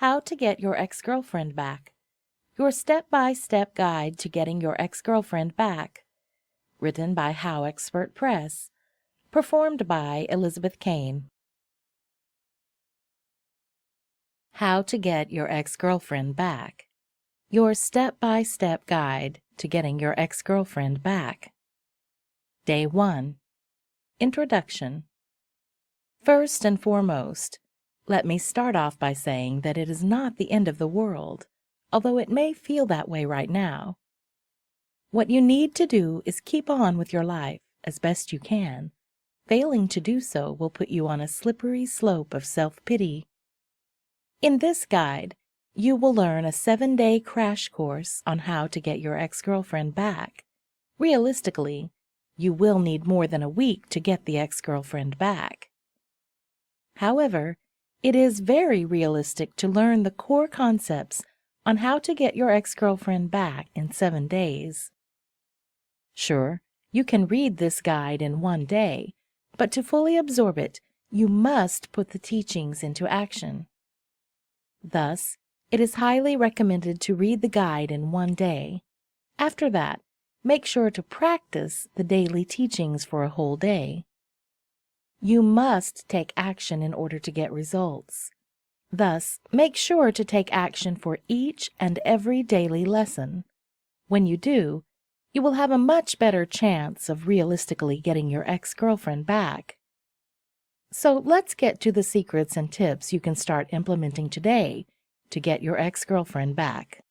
How to Get Your Ex-Girlfriend Back. Your step-by-step guide to getting your ex-girlfriend back. Written by HowExpert Press. Performed by Elizabeth Kane. How to Get Your Ex-Girlfriend Back. Your step-by-step guide to getting your ex-girlfriend back. Day 1. Introduction. First and foremost, let me start off by saying that it is not the end of the world, although it may feel that way right now. What you need to do is keep on with your life as best you can. Failing to do so will put you on a slippery slope of self-pity. In this guide, you will learn a 7-day crash course on how to get your ex-girlfriend back. Realistically, you will need more than a week to get the ex-girlfriend back. However, it is very realistic to learn the core concepts on how to get your ex-girlfriend back in 7 days. Sure, you can read this guide in 1 day, but to fully absorb it, you must put the teachings into action. Thus, it is highly recommended to read the guide in 1 day. After that, make sure to practice the daily teachings for a whole day. You must take action in order to get results. Thus, make sure to take action for each and every daily lesson. When you do, you will have a much better chance of realistically getting your ex-girlfriend back. So let's get to the secrets and tips you can start implementing today to get your ex-girlfriend back.